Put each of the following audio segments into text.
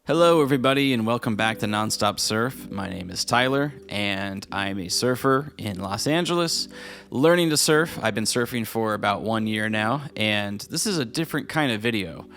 Hello, everybody, and welcome back to Nonstop Surf. My name is Tyler, and I'm a surfer in Los Angeles, learning to surf. I've been surfing for about 1 year now, and this is a different kind of video.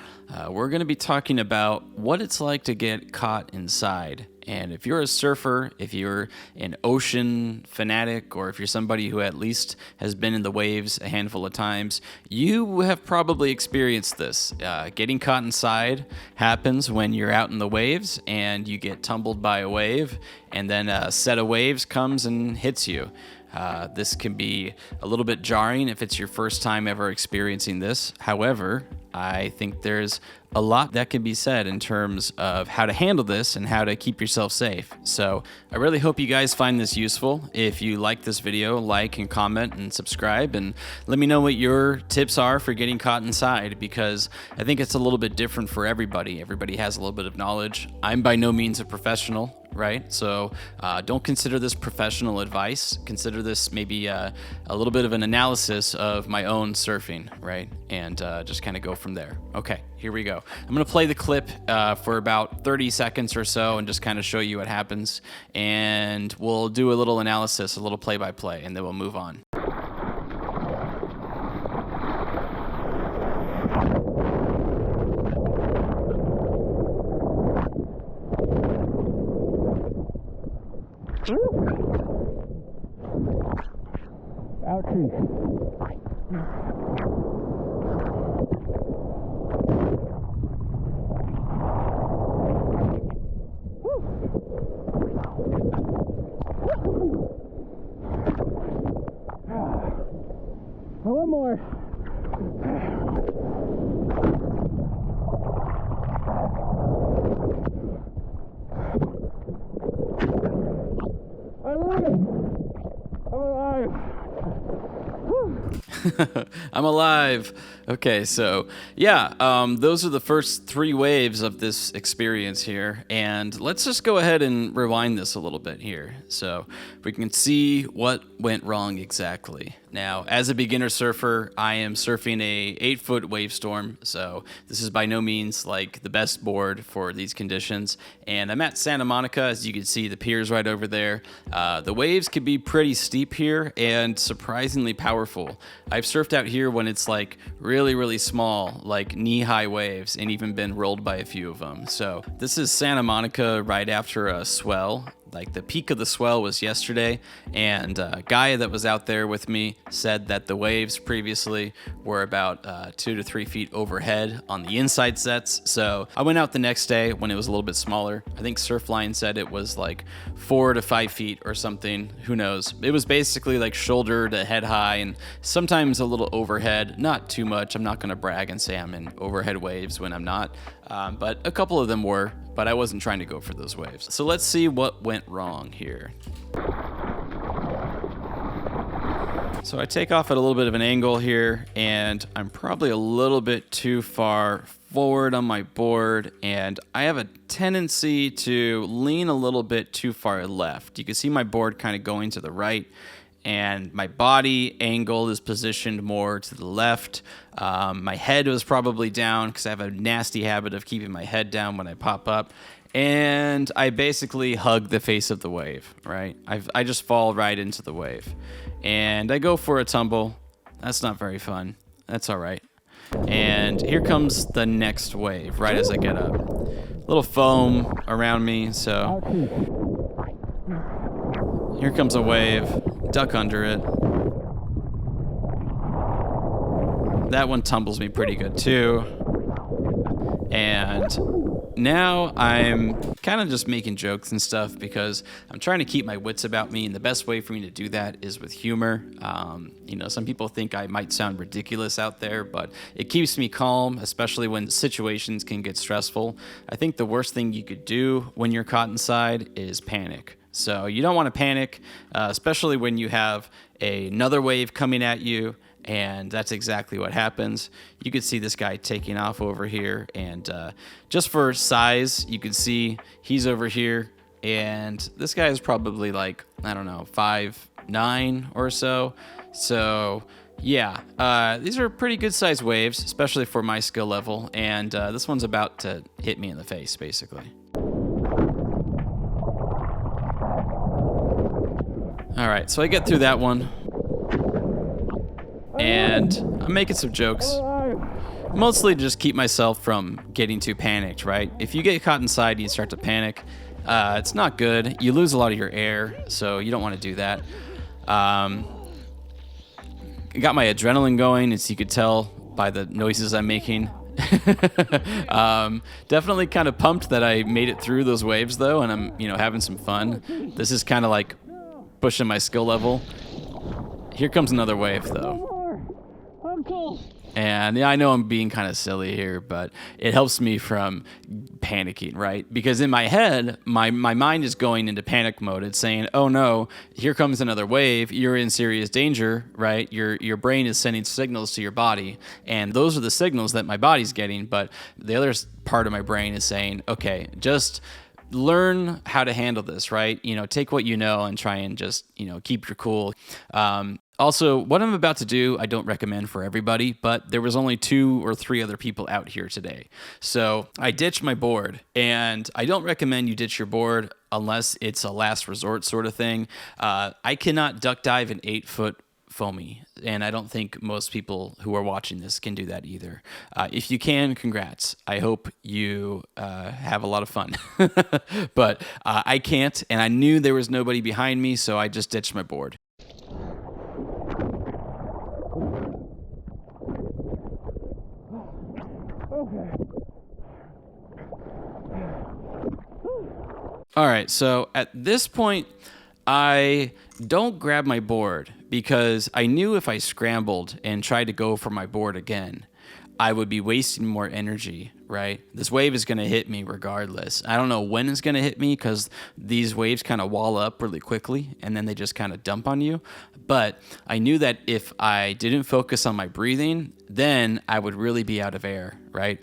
We're going to be talking about what it's like to get caught inside. And if you're a surfer, if you're an ocean fanatic, or if you're somebody who at least has been in the waves a handful of times, you have probably experienced this. Getting caught inside happens when you're out in the waves and you get tumbled by a wave, and then a set of waves comes and hits you. This can be a little bit jarring if it's your first time ever experiencing this. However, I think there's a lot that can be said in terms of how to handle this and how to keep yourself safe. So I really hope you guys find this useful. If you like this video, like and comment and subscribe, and let me know what your tips are for getting caught inside, because I think it's a little bit different for everybody. Everybody has a little bit of knowledge. I'm by no means a professional, right? So don't consider this professional advice. Consider this maybe a little bit of an analysis of my own surfing, right? And just kind of go from there. Okay, here we go. I'm going to play the clip for about 30 seconds or so and just kind of show you what happens. And we'll do a little analysis, a little play-by-play, and then we'll move on. One more. I'm alive. I'm alive. Okay, so yeah, those are the first 3 waves of this experience here, and let's just go ahead and rewind this a little bit here so we can see what went wrong exactly. Now, as a beginner surfer, I am surfing a 8-foot wave storm, so this is by no means like the best board for these conditions. And I'm at Santa Monica, as you can see, the pier's right over there. The waves can be pretty steep here and surprisingly powerful. I've surfed out here when it's like really, really small, like knee-high waves, and even been rolled by a few of them. So this is Santa Monica right after a swell. Like the peak of the swell was yesterday, and a guy that was out there with me said that the waves previously were about 2 to 3 feet overhead on the inside sets. So I went out the next day when it was a little bit smaller. I think Surfline said it was like 4 to 5 feet or something. Who knows? It was basically like shoulder to head high, and sometimes a little overhead. Not too much. I'm not going to brag and say I'm in overhead waves when I'm not, but a couple of them were. But I wasn't trying to go for those waves. So let's see what went wrong here. So I take off at a little bit of an angle here, and I'm probably a little bit too far forward on my board, and I have a tendency to lean a little bit too far left. You can see my board kind of going to the right, and my body angle is positioned more to the left. My head was probably down because I have a nasty habit of keeping my head down when I pop up. And I basically hug the face of the wave, right? I just fall right into the wave. And I go for a tumble. That's not very fun. That's all right. And here comes the next wave right as I get up. Little foam around me, so here comes a wave. Duck under it. That one tumbles me pretty good too. And now I'm kind of just making jokes and stuff because I'm trying to keep my wits about me, and the best way for me to do that is with humor. Some people think I might sound ridiculous out there, but it keeps me calm, especially when situations can get stressful. I think the worst thing you could do when you're caught inside is panic. So you don't want to panic, especially when you have another wave coming at you, and that's exactly what happens. You could see this guy taking off over here, and just for size, you can see he's over here, and this guy is probably like, I don't know, 5'9" or so. So Yeah, these are pretty good sized waves, especially for my skill level, and this one's about to hit me in the face, basically. All right, so I get through that one, and I'm making some jokes. Mostly to just keep myself from getting too panicked, right? If you get caught inside and you start to panic, it's not good. You lose a lot of your air, so you don't want to do that. I got my adrenaline going, as you could tell by the noises I'm making. Definitely kind of pumped that I made it through those waves, though, and I'm, having some fun. This is kind of like pushing my skill level. Here comes another wave, though. I'm cold. And yeah, I know I'm being kind of silly here, but it helps me from panicking, right? Because in my head, my mind is going into panic mode. It's saying, oh no, here comes another wave. You're in serious danger, right? Your brain is sending signals to your body. And those are the signals that my body's getting. But the other part of my brain is saying, okay, just learn how to handle this, right? Take what you know and try and just, keep your cool. Also, what I'm about to do, I don't recommend for everybody, but there was only 2 or 3 other people out here today. So I ditched my board, and I don't recommend you ditch your board unless it's a last resort sort of thing. I cannot duck dive an 8-foot foamy, and I don't think most people who are watching this can do that either. If you can, congrats. I hope you have a lot of fun. But I can't, and I knew there was nobody behind me, so I just ditched my board. Okay. All right, so at this point, I don't grab my board because I knew if I scrambled and tried to go for my board again, I would be wasting more energy, right? This wave is going to hit me regardless. I don't know when it's going to hit me because these waves kind of wall up really quickly and then they just kind of dump on you. But I knew that if I didn't focus on my breathing, then I would really be out of air, right?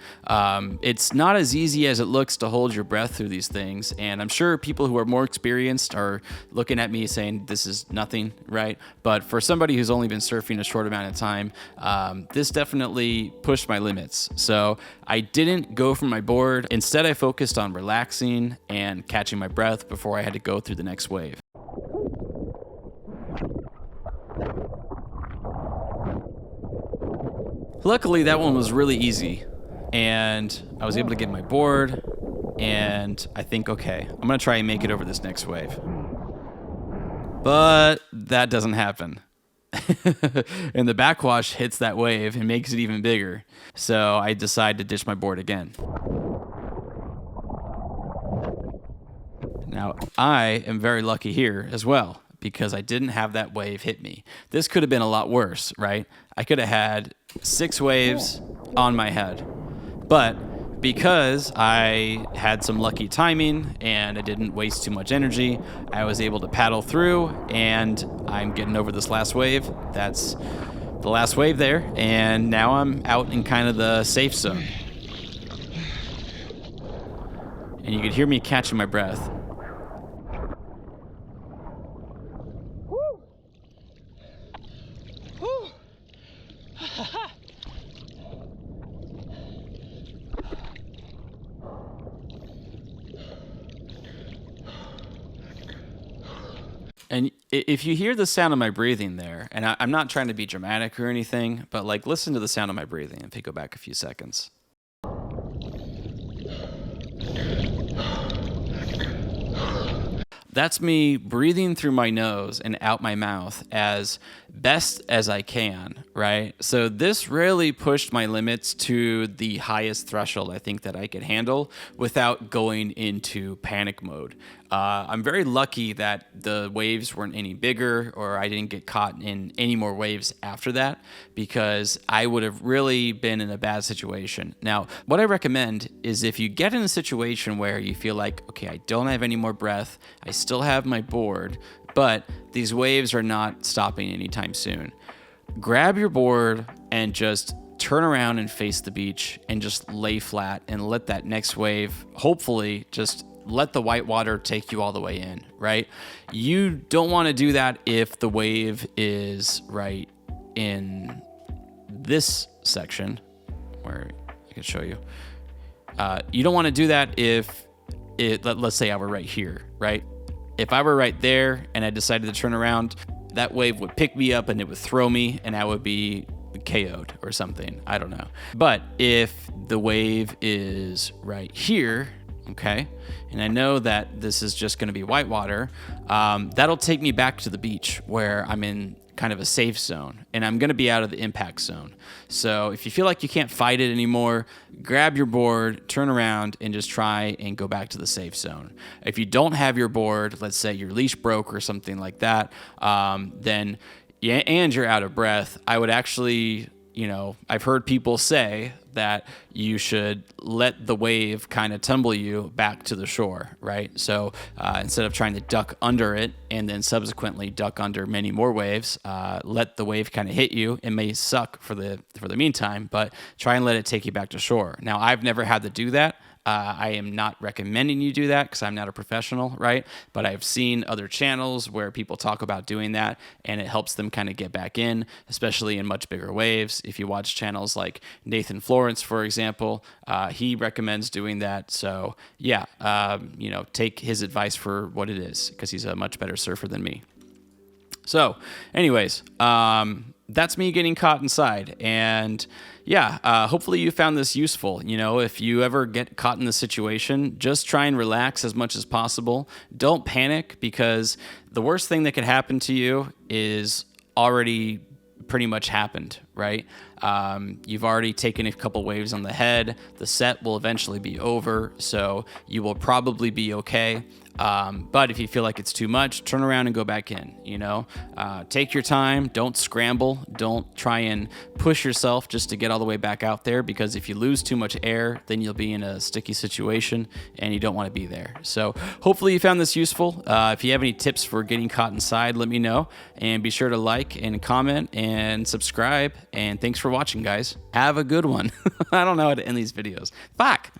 It's not as easy as it looks to hold your breath through these things. And I'm sure people who are more experienced are looking at me saying this is nothing, right? But for somebody who's only been surfing a short amount of time, this definitely pushed my limits. So I didn't go for my board. Instead, I focused on relaxing and catching my breath before I had to go through the next wave. Luckily, that one was really easy, and I was able to get my board, and I think, okay, I'm going to try and make it over this next wave. But that doesn't happen. And the backwash hits that wave and makes it even bigger. So I decide to ditch my board again. Now, I am very lucky here as well, because I didn't have that wave hit me. This could have been a lot worse, right? I could have had 6 waves on my head. But because I had some lucky timing and I didn't waste too much energy, I was able to paddle through, and I'm getting over this last wave. That's the last wave there, and now I'm out in kind of the safe zone. And you could hear me catching my breath. And if you hear the sound of my breathing there, and I'm not trying to be dramatic or anything, but like listen to the sound of my breathing if you go back a few seconds. That's me breathing through my nose and out my mouth as best as I can, right? So this really pushed my limits to the highest threshold I think that I could handle without going into panic mode. I'm very lucky that the waves weren't any bigger, or I didn't get caught in any more waves after that, because I would have really been in a bad situation. Now, what I recommend is if you get in a situation where you feel like, okay, I don't have any more breath, I still have my board, but these waves are not stopping anytime soon, grab your board and just turn around and face the beach and just lay flat and let that next wave, hopefully, just let the white water take you all the way in, right? You don't want to do that if the wave is, right, in this section, where I can show you, you don't want to do that if let's say I were right here, right? If I were right there and I decided to turn around, that wave would pick me up and it would throw me and I would be KO'd or something. I don't know. But if the wave is right here, okay, and I know that this is just going to be whitewater, that'll take me back to the beach where I'm in kind of a safe zone and I'm going to be out of the impact zone. So if you feel like you can't fight it anymore, grab your board, turn around, and just try and go back to the safe zone. If you don't have your board, let's say your leash broke or something like that, then yeah, and you're out of breath, I would actually, I've heard people say that you should let the wave kind of tumble you back to the shore, right? So instead of trying to duck under it and then subsequently duck under many more waves, let the wave kind of hit you. It may suck for the meantime, but try and let it take you back to shore. Now, I've never had to do that. I am not recommending you do that because I'm not a professional, right? But I've seen other channels where people talk about doing that and it helps them kind of get back in, especially in much bigger waves. If you watch channels like Nathan Florence, for example, he recommends doing that. So yeah, take his advice for what it is because he's a much better surfer than me. So anyways, that's me getting caught inside. And yeah, hopefully you found this useful. If you ever get caught in this situation, just try and relax as much as possible. Don't panic because the worst thing that could happen to you is already pretty much happened, right? You've already taken a couple waves on the head. The set will eventually be over, so you will probably be okay. But if you feel like it's too much, turn around and go back in, take your time. Don't scramble. Don't try and push yourself just to get all the way back out there, because if you lose too much air, then you'll be in a sticky situation and you don't want to be there. So hopefully you found this useful. If you have any tips for getting caught inside, let me know, and be sure to like and comment and subscribe. And thanks for watching, guys. Have a good one. I don't know how to end these videos. Fuck.